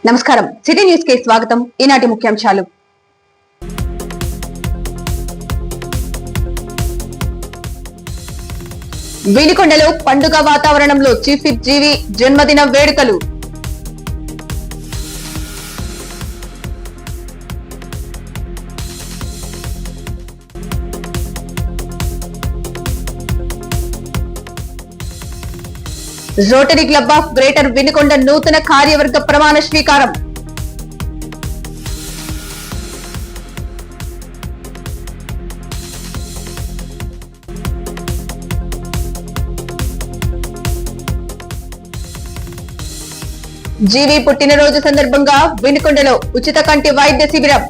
నమస్కారం, city news కి స్వాగతం. ఈనాటి ముఖ్యాంశాలు. వినుకొండలో పండుగ వాతావరణంలో చీఫ్ విప్ జీవి జన్మదిన వేడుకలు. Rotary club of greater Vinukonda నూతన కార్యవర్గ ప్రమాణ స్వీకారం. జీవి పుట్టినరోజు సందర్భంగా వినుకొండలో ఉచిత కంటి వైద్య శిబిరం.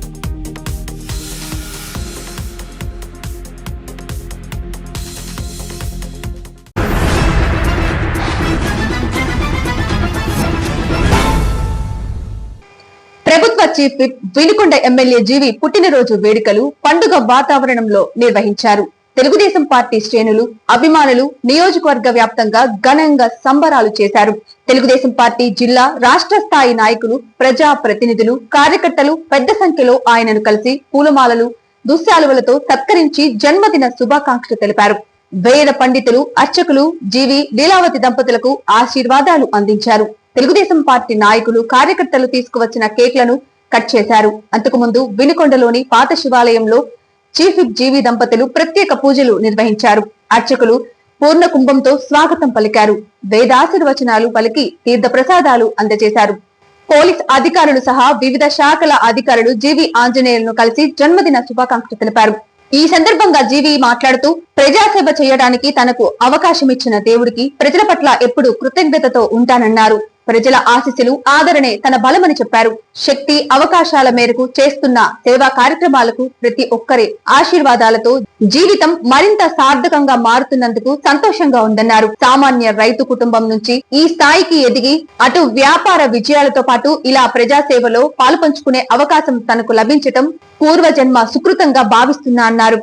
ప్రభుత్వ చీఫ్ విప్ వినుకొండ ఎమ్మెల్యే జీవి పుట్టినరోజు వేడుకలు పండుగ వాతావరణంలో నిర్వహించారు. తెలుగుదేశం పార్టీ శ్రేణులు, అభిమానులు నియోజకవర్గ వ్యాప్తంగా ఘనంగా సంబరాలు చేశారు. తెలుగుదేశం పార్టీ జిల్లా, రాష్ట్ర స్థాయి నాయకులు, ప్రజా ప్రతినిధులు, కార్యకర్తలు పెద్ద సంఖ్యలో ఆయనను కలిసి పూలమాలలు, దుశ్శాలువలతో సత్కరించి జన్మదిన శుభాకాంక్షలు తెలిపారు. వేద పండితులు, అర్చకులు జీవి లీలావతి దంపతులకు ఆశీర్వాదాలు అందించారు. తెలుగుదేశం పార్టీ నాయకులు, కార్యకర్తలు తీసుకువచ్చిన కేక్లను కట్ చేశారు. అంతకుముందు వినుకొండలోని పాత శివాలయంలో చీఫ్ విప్ జీవి దంపతులు ప్రత్యేక పూజలు నిర్వహించారు. అర్చకులు పూర్ణ కుంభంతో స్వాగతం పలికారు. వేదాశీర్వచనాలు పలికి తీర్థ ప్రసాదాలు అందజేశారు. పోలీస్ అధికారులు సహా వివిధ శాఖల అధికారులు జీవి ఆంజనేయులను కలిసి జన్మదిన శుభాకాంక్షలు తెలిపారు. ఈ సందర్భంగా జీవి మాట్లాడుతూ ప్రజాసేవ చేయడానికి తనకు అవకాశం ఇచ్చిన దేవుడికి ప్రజల పట్ల ఎప్పుడు కృతజ్ఞతతో ఉంటానన్నారు. ప్రజల ఆశీస్సులు, ఆదరణే తన బలమని చెప్పారు. శక్తి, అవకాశాల మేరకు చేస్తున్న సేవా కార్యక్రమాలకు ప్రతి ఒక్కరి ఆశీర్వాదాలతో జీవితం మరింత సార్థకంగా మారుతున్నందుకు సంతోషంగా ఉందన్నారు. సామాన్య రైతు కుటుంబం నుంచి ఈ స్థాయికి ఎదిగి అటు వ్యాపార విజయాలతో పాటు ఇలా ప్రజాసేవలో పాలుపంచుకునే అవకాశం తనకు లభించటం పూర్వజన్మ సుకృతంగా భావిస్తున్నా అన్నారు.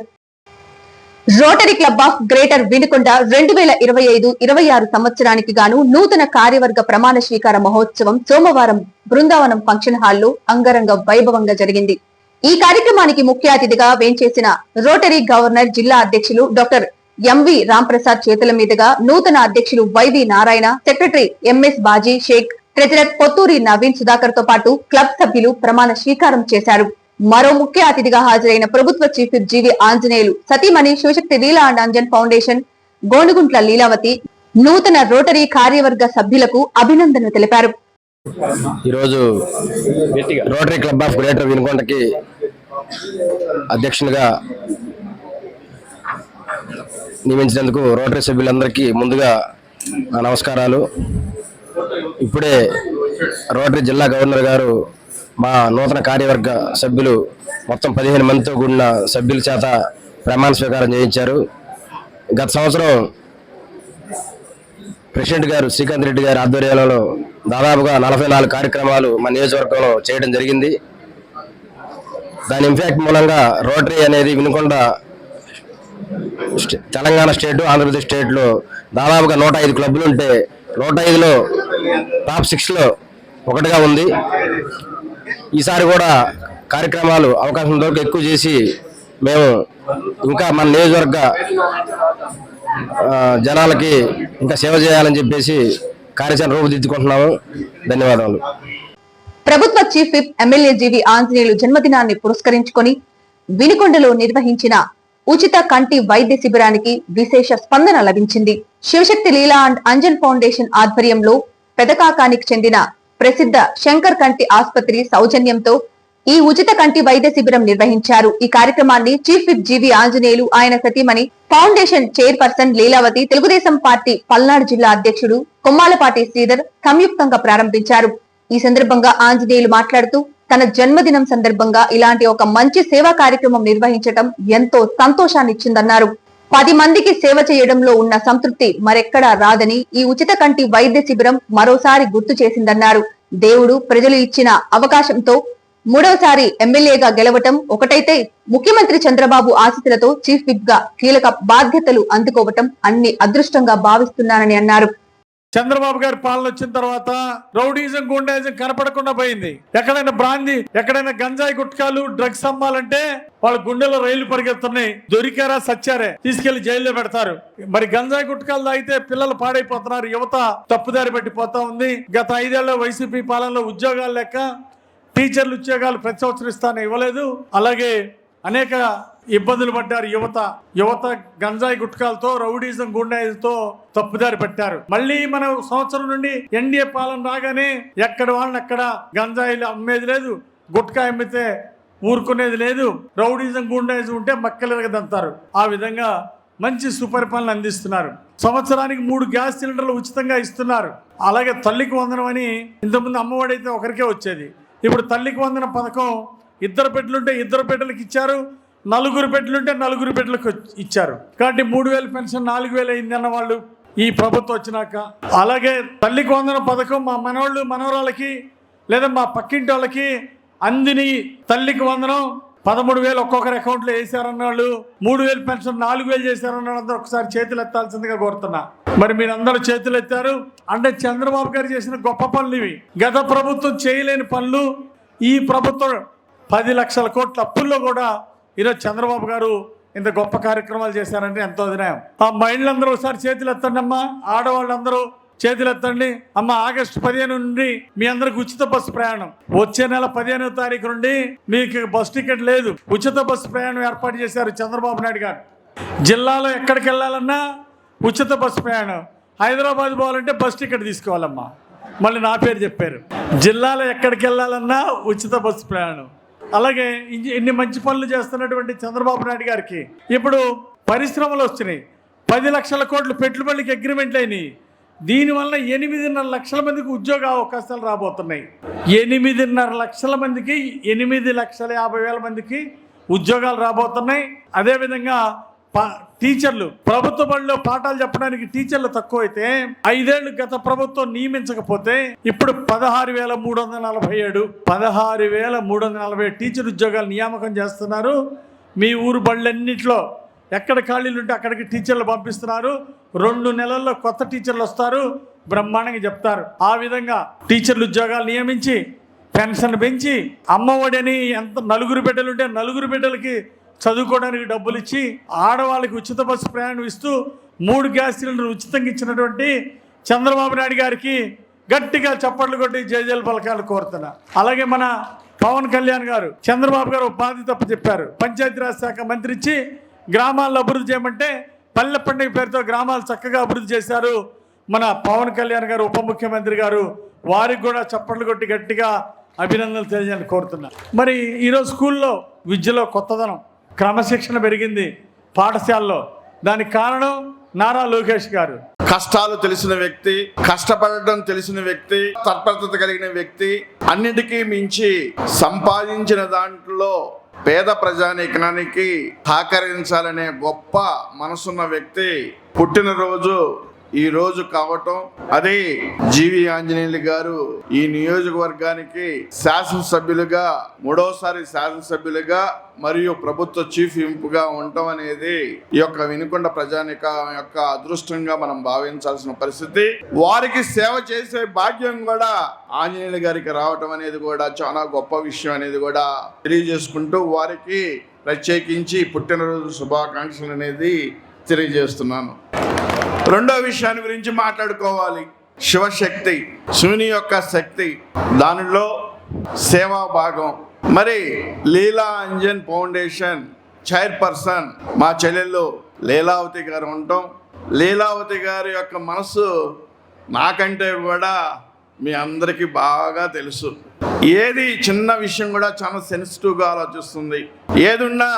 Rotary club of greater Vinukonda 2025-26 సంవత్సరానికి గాను నూతన కార్యవర్గ ప్రమాణ స్వీకార మహోత్సవం సోమవారం బృందావనం ఫంక్షన్ హాల్లో అంగరంగ వైభవంగా జరిగింది. ఈ కార్యక్రమానికి ముఖ్య అతిథిగా వేంచేసిన రోటరీ గవర్నర్, జిల్లా అధ్యక్షులు డాక్టర్ ఎంవి రాంప్రసాద్ చేతుల మీదుగా నూతన అధ్యక్షులు YV Narayana, secretary MS Baji Sheikh, treasurer Potturi Naveen Sudhakar తో పాటు క్లబ్ సభ్యులు ప్రమాణ స్వీకారం చేశారు. మరో ముఖ్య అతిథిగా హాజరైన ప్రభుత్వ చీఫ్ విప్ జీవి ఆంజనేయులు, సతీమణి శివశక్తి లీలా అండ్ అంజన్ ఫౌండేషన్ గోనుగుంట్ల లీలావతి నూతన రోటరీ కార్యవర్గ సభ్యులకు అభినందనలు తెలిపారు. ఈరోజు రోటరీ క్లబ్ ఆఫ్ గ్రేటర్ వినుకొండకి అధ్యక్షునిగా నియమించినందుకు రోటరీ సభ్యులందరికీ ముందుగా నమస్కారాలు. ఇప్పుడే రోటరీ జిల్లా గవర్నర్ గారు మా నూతన కార్యవర్గ సభ్యులు మొత్తం 15 మందితో కూడిన సభ్యుల చేత ప్రమాణ స్వీకారం చేయించారు. గత సంవత్సరం ప్రెసిడెంట్ గారు శ్రీకాంత్ రెడ్డి గారి ఆధ్వర్యంలో దాదాపుగా 44 కార్యక్రమాలు మన నియోజకవర్గంలో చేయడం జరిగింది. దాని ఇంపాక్ట్ మూలంగా రోటరీ అనేది వినుకొండ తెలంగాణ స్టేట్, ఆంధ్రప్రదేశ్ స్టేట్లో దాదాపుగా 105 క్లబ్లు ఉంటే 105లో టాప్ 6లో ఒకటిగా ఉంది. ఈసారి కూడా కార్యక్రమాలు అవకాశం దొరికి ఎక్కువ చేసి మేము ఇంకా మన నియోజకవర్గ జనాలకి ఇంకా సేవ చేయాలని చెప్పేసి కార్యాచరణ రూపుదిద్దుకుంటున్నాము. ధన్యవాదాలు. ప్రభుత్వ చీఫ్ విప్ ఎమ్మెల్యే జీవి ఆంజనేయులు జన్మదినాన్ని పురస్కరించుకొని వినుకొండలో నిర్వహించిన ఉచిత కంటి వైద్య శిబిరానికి విశేష స్పందన లభించింది. శివశక్తి లీలా అండ్ అంజన్ ఫౌండేషన్ ఆధ్వర్యంలో పెదకాకానికి చెందిన ప్రసిద్ధ శంకర్ కంటి ఆసుపత్రి సౌజన్యంతో ఈ ఉచిత కంటి వైద్య శిబిరం నిర్వహించారు. ఈ కార్యక్రమాన్ని చీఫ్ విప్ జీవి ఆంజనేయులు, ఆయన సతీమణి, foundation chairperson Leelavathi, Telugudesam party Palnadu జిల్లా అధ్యక్షుడు కొమ్మాలపాటి శ్రీధర్ సంయుక్తంగా ప్రారంభించారు. ఈ సందర్భంగా ఆంజనేయులు మాట్లాడుతూ తన జన్మదినం సందర్భంగా ఇలాంటి ఒక మంచి సేవా కార్యక్రమం నిర్వహించడం ఎంతో సంతోషాన్నిచ్చిందన్నారు. 10 మందికి సేవ చేయడంలో ఉన్న సంతృప్తి మరెక్కడా రాదని ఈ ఉచిత కంటి వైద్య శిబిరం మరోసారి గుర్తు చేసిందన్నారు. దేవుడు ప్రజలు ఇచ్చిన అవకాశంతో మూడవసారి ఎమ్మెల్యేగా గెలవటం ఒకటైతే ముఖ్యమంత్రి చంద్రబాబు ఆశీస్సులతో చీఫ్ విప్ గా కీలక బాధ్యతలు అందుకోవటం అన్ని అదృష్టంగా భావిస్తున్నానని అన్నారు. చంద్రబాబు గారి పాలన వచ్చిన తర్వాత రౌడీజం గుండాయిజం కనపడకుండా పోయింది. ఎక్కడైనా బ్రాందీ, ఎక్కడైనా గంజాయి గుట్కాలు డ్రగ్స్ అమ్మాలంటే వాళ్ళ గుండెల్లో రైళ్లు పరిగెత్తున్నాయి. దొరికారా సచ్చారే తీసుకెళ్లి జైల్లో పెడతారు. మరి గంజాయి గుట్కాలు తాగితే పిల్లలు పాడైపోతున్నారు, యువత తప్పుదారి పట్టిపోతా ఉంది. గత 5 ఏళ్ల వైసీపీ పాలనలో ఉద్యోగాలు లెక్క టీచర్లు ఉద్యోగాలు ప్రతి సంవత్సరం ఇస్తానే ఇవ్వలేదు. అలాగే అనేక ఇబ్బందులు పడ్డారు యువత గంజాయి గుట్కాలతో, రౌడీజం గుండాయిజంతో తప్పుదారి పట్టారు. మళ్ళీ మన సంవత్సరం నుండి ఎన్డీఏ పాలన రాగానే ఎక్కడ వాళ్ళని అక్కడ గంజాయిలు అమ్మేది లేదు, గుట్కా అమ్మితే ఊరుకునేది లేదు, రౌడీజం గుండాయిజం ఉంటే మక్కలెరగదంతారు. ఆ విధంగా మంచి సుపరిపాలన అందిస్తున్నారు. సంవత్సరానికి 3 గ్యాస్ సిలిండర్లు ఉచితంగా ఇస్తున్నారు. అలాగే తల్లికి వందనం అని ఇంతకుముందు అమ్మఒడి అయితే ఒకరికే వచ్చేది. ఇప్పుడు తల్లికి వందనం పథకం 2 బిడ్డలుంటే 2 బిడ్డలకు ఇచ్చారు, 4 బిడ్డలుంటే 4 బిడ్డలకు ఇచ్చారు. కాబట్టి 3000 పెన్షన్ 4000 అయింది అన్న వాళ్ళు ఈ ప్రభుత్వం వచ్చినాక. అలాగే తల్లికి వందనం పథకం మా మనవాళ్ళు మనవరాళ్ళకి లేదా మా పక్కింటి వాళ్ళకి అందిని తల్లికి వందనం 13,000 ఒక్కొక్కరి అకౌంట్లో వేసారన్న వాళ్ళు, 3,000 పెన్షన్ 4,000 చేశారన్న వాళ్ళందరూ ఒకసారి చేతులు ఎత్తాల్సిందిగా కోరుతున్నా. మరి మీరందరూ చేతులు ఎత్తారు అంటే చంద్రబాబు గారు చేసిన గొప్ప పనులు ఇవి. గత ప్రభుత్వం చేయలేని పనులు ఈ ప్రభుత్వం 10 లక్షల కోట్ల అప్పుల్లో కూడా ఈరోజు చంద్రబాబు గారు ఇంత గొప్ప కార్యక్రమాలు చేశారంటే ఎంతో అధినాయం. ఆ మహిళలందరూ ఒకసారి చేతులు ఎత్తండి అమ్మా, ఆడవాళ్ళందరూ చేతులు ఎత్తండి అమ్మ. ఆగస్టు 15 నుండి మీ అందరికి ఉచిత బస్సు ప్రయాణం. వచ్చే నెల 15వ తారీఖు నుండి మీకు బస్ టికెట్ లేదు, ఉచిత బస్సు ప్రయాణం ఏర్పాటు చేశారు చంద్రబాబు నాయుడు గారు. జిల్లాలో ఎక్కడికి వెళ్ళాలన్నా ఉచిత బస్సు ప్రయాణం. హైదరాబాద్ పోవాలంటే బస్ టికెట్ తీసుకోవాలమ్మా. మళ్ళీ నా పేరు చెప్పారు. జిల్లాలో ఎక్కడికి వెళ్ళాలన్నా ఉచిత బస్సు ప్రయాణం. అలాగే ఇన్ని మంచి పనులు చేస్తున్నటువంటి చంద్రబాబు నాయుడు గారికి ఇప్పుడు పరిశ్రమలు వచ్చినాయి. 10 లక్షల కోట్లు పెట్టుబడులకి అగ్రిమెంట్లు అయినాయి. దీనివల్ల 8.5 లక్షల మందికి ఉద్యోగ అవకాశాలు రాబోతున్నాయి. 8.5 లక్షల మందికి 8,50,000 మందికి ఉద్యోగాలు రాబోతున్నాయి. అదేవిధంగా టీచర్లు, ప్రభుత్వ బడిలో పాఠాలు చెప్పడానికి టీచర్లు తక్కువైతే 5 ఏళ్లు గత ప్రభుత్వం నియమించకపోతే ఇప్పుడు 16,347 టీచర్ ఉద్యోగాలు నియామకం చేస్తున్నారు. మీ ఊరు బళ్ళన్నింటిలో ఎక్కడ ఖాళీలు ఉంటే అక్కడికి టీచర్లు పంపిస్తున్నారు. 2 నెలల్లో కొత్త టీచర్లు వస్తారు, బ్రహ్మాండంగా చెప్తారు. ఆ విధంగా టీచర్లు ఉద్యోగాలు నియమించి పెన్షన్ పెంచి అమ్మఒడని ఎంత 4 బిడ్డలుంటే 4 బిడ్డలకి చదువుకోవడానికి డబ్బులు ఇచ్చి ఆడవాళ్ళకి ఉచిత బస్సు ప్రయాణం ఇస్తూ 3 గ్యాస్ సిలిండర్ ఉచితంగా ఇచ్చినటువంటి చంద్రబాబు నాయుడు గారికి గట్టిగా చప్పట్లు కొట్టి జయజయలు పలకాలు కోరుతున్నా. అలాగే మన పవన్ కళ్యాణ్ గారు చంద్రబాబు గారు బాధ్యత తప్పు చెప్పారు. పంచాయతీరాజ్ శాఖ మంత్రి ఇచ్చి గ్రామాలను అభివృద్ధి చేయమంటే పల్లె పండుగ పేరుతో గ్రామాలు చక్కగా అభివృద్ధి చేశారు మన పవన్ కళ్యాణ్ గారు, ఉప ముఖ్యమంత్రి గారు. వారికి కూడా చప్పట్లు కొట్టి గట్టిగా అభినందనలు తెలియజేయాలని కోరుతున్నా. మరి ఈరోజు స్కూల్లో విద్యలో కొత్తదనం, క్రమశిక్షణ పెరిగింది పాఠశాలలో. దానికి కారణం నారా లోకేష్ గారు. కష్టాలు తెలిసిన వ్యక్తి, కష్టపడటం తెలిసిన వ్యక్తి, తత్పరత కలిగిన వ్యక్తి, అన్నిటికీ మించి సంపాదించిన దాంట్లో పేద ప్రజానీకానికి సహకరించాలనే గొప్ప మనసున్న వ్యక్తి పుట్టినరోజు ఈ రోజు కావటం, అది జీవి ఆంజనేయులు గారు ఈ నియోజకవర్గానికి శాసనసభ్యులుగా 3వసారి శాసనసభ్యులుగా మరియు ప్రభుత్వ చీఫ్ విప్గా ఉండటం అనేది ఈ యొక్క వినుకొండ ప్రజానిక యొక్క అదృష్టంగా మనం భావించాల్సిన పరిస్థితి. వారికి సేవ చేసే భాగ్యం కూడా ఆంజనేయులు గారికి రావటం అనేది కూడా చాలా గొప్ప విషయం అనేది కూడా తెలియజేసుకుంటూ వారికి ప్రత్యేకించి పుట్టినరోజు శుభాకాంక్షలు అనేది తెలియజేస్తున్నాను. రెండో విషయాన్ని గురించి మాట్లాడుకోవాలి. శివశక్తి, శివుని యొక్క శక్తి, దానిలో సేవా భాగం. మరి లీలా అంజన్ ఫౌండేషన్ చైర్పర్సన్ మా చెల్లెళ్ళు లీలావతి గారు ఉండటం, లీలావతి గారి యొక్క మనసు నాకంటే కూడా మీ అందరికీ బాగా తెలుసు. ఏది చిన్న విషయం కూడా చాలా సెన్సిటివ్గా ఆలోచిస్తుంది. ఏదున్నా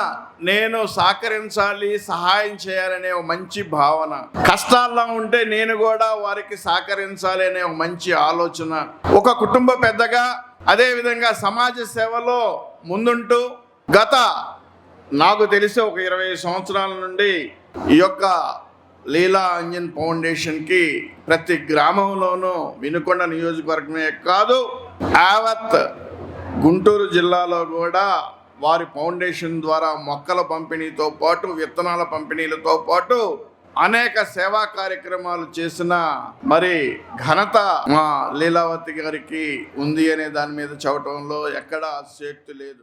నేను సహకరించాలి, సహాయం చేయాలనే ఒక మంచి భావన, కష్టాల్లో ఉంటే నేను కూడా వారికి సహకరించాలి అనే ఒక మంచి ఆలోచన, ఒక కుటుంబ పెద్దగా అదేవిధంగా సమాజ సేవలో ముందుంటూ గత నాకు తెలిసి ఒక 20 సంవత్సరాల నుండి ఈ యొక్క లీలా అంజన్ ఫౌండేషన్కి ప్రతి గ్రామంలోనూ వినుకొండ నియోజకవర్గమే కాదు యావత్ గుంటూరు జిల్లాలో కూడా వారి ఫౌండేషన్ ద్వారా మొక్కల పంపిణీతో పాటు విత్తనాల పంపిణీలతో పాటు అనేక సేవా కార్యక్రమాలు చేసిన మరి ఘనత మా లీలావతి గారికి ఉంది అనే దాని మీద చెప్పడంలో ఎక్కడా అతిశయోక్తి లేదు.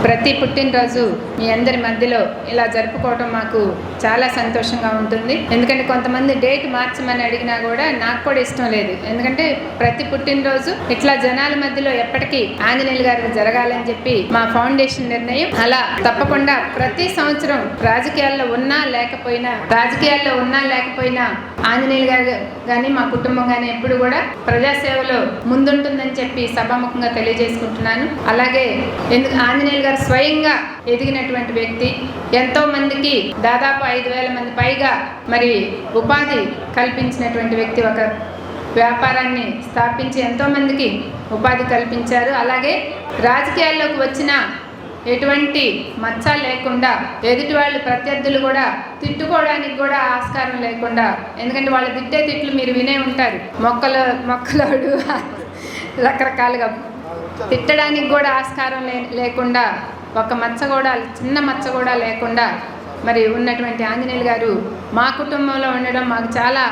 ప్రతి పుట్టినరోజు మీ అందరి మధ్యలో ఇలా జరుపుకోవడం మాకు చాలా సంతోషంగా ఉంటుంది. ఎందుకంటే కొంతమంది డేట్ మార్చమని అడిగినా కూడా నాకు కూడా ఇష్టం లేదు. ఎందుకంటే ప్రతి పుట్టినరోజు ఇట్లా జనాల మధ్యలో ఎప్పటికీ ఆంజనేయులు గారికి జరగాలని చెప్పి మా ఫౌండేషన్ నిర్ణయం. అలా తప్పకుండా ప్రతి సంవత్సరం రాజకీయాల్లో ఉన్నా లేకపోయినా ఆంజనేయులు గారు కానీ మా కుటుంబం కానీ ఎప్పుడు కూడా ప్రజాసేవలో ముందుంటుందని చెప్పి సభాముఖంగా తెలియజేసుకుంటున్నాను. అలాగే ఎందుకు ఆంజనేయులు గారు స్వయంగా ఎదిగినటువంటి వ్యక్తి, ఎంతో మందికి దాదాపు 5,000 మంది పైగా మరి ఉపాధి కల్పించినటువంటి వ్యక్తి. ఒక వ్యాపారాన్ని స్థాపించి ఎంతో మందికి ఉపాధి కల్పించారు. అలాగే రాజకీయాల్లోకి వచ్చిన ఎటువంటి మచ్చ లేకుండా ఎదుటి వాళ్ళు ప్రత్యర్థులు కూడా తిట్టుకోవడానికి కూడా ఆస్కారం లేకుండా, ఎందుకంటే వాళ్ళు తిట్టే తిట్లు మీరు వినే ఉంటారు, మొక్కలోడు రకరకాలుగా తిట్టడానికి కూడా ఆస్కారం లేకుండా, ఒక మచ్చ కూడా చిన్న మచ్చ కూడా లేకుండా మరి ఉన్నటువంటి ఆంజనేయులు గారు మా కుటుంబంలో ఉండడం మాకు చాలా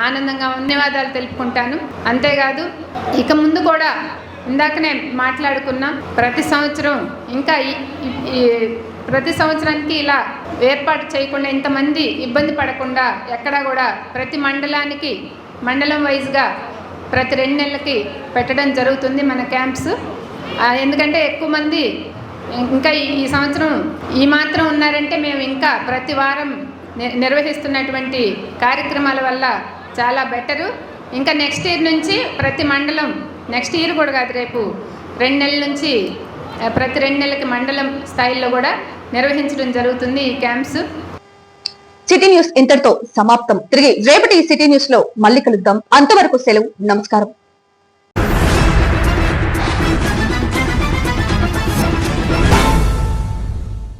ఆనందంగా ధన్యవాదాలు తెలుపుకుంటాను. అంతేకాదు ఇక ముందు కూడా ఇందాకనే మాట్లాడుకున్నాం, ప్రతి సంవత్సరం ఇంకా ప్రతి సంవత్సరానికి ఇలా ఏర్పాటు చేయకుండా, ఇంతమంది ఇబ్బంది పడకుండా ఎక్కడా కూడా ప్రతి మండలానికి మండలం వైజ్గా ప్రతి 2 నెలలకి పెట్టడం జరుగుతుంది మన క్యాంప్స్. ఎందుకంటే ఎక్కువ మంది ఇంకా ఈ సంవత్సరం ఈ మాత్రం ఉన్నారంటే మేము ఇంకా ప్రతి వారం నిర్వహిస్తున్నటువంటి కార్యక్రమాల వల్ల చాలా బెటరు. ఇంకా నెక్స్ట్ ఇయర్ నుంచి ప్రతి మండలం, నెక్స్ట్ ఇయర్ కూడా కాదు, రేపు 2 నెలల నుంచి ప్రతి 2 నెలలకి మండలం స్థాయిలో కూడా నిర్వహించడం జరుగుతుంది ఈ క్యాంప్స్. సిటీ న్యూస్ ఇంతటితో సమాప్తం. తిరిగి రేపటి సిటీ న్యూస్ లో మళ్ళీ కలుద్దాం. అంతవరకు సెలవు. నమస్కారం.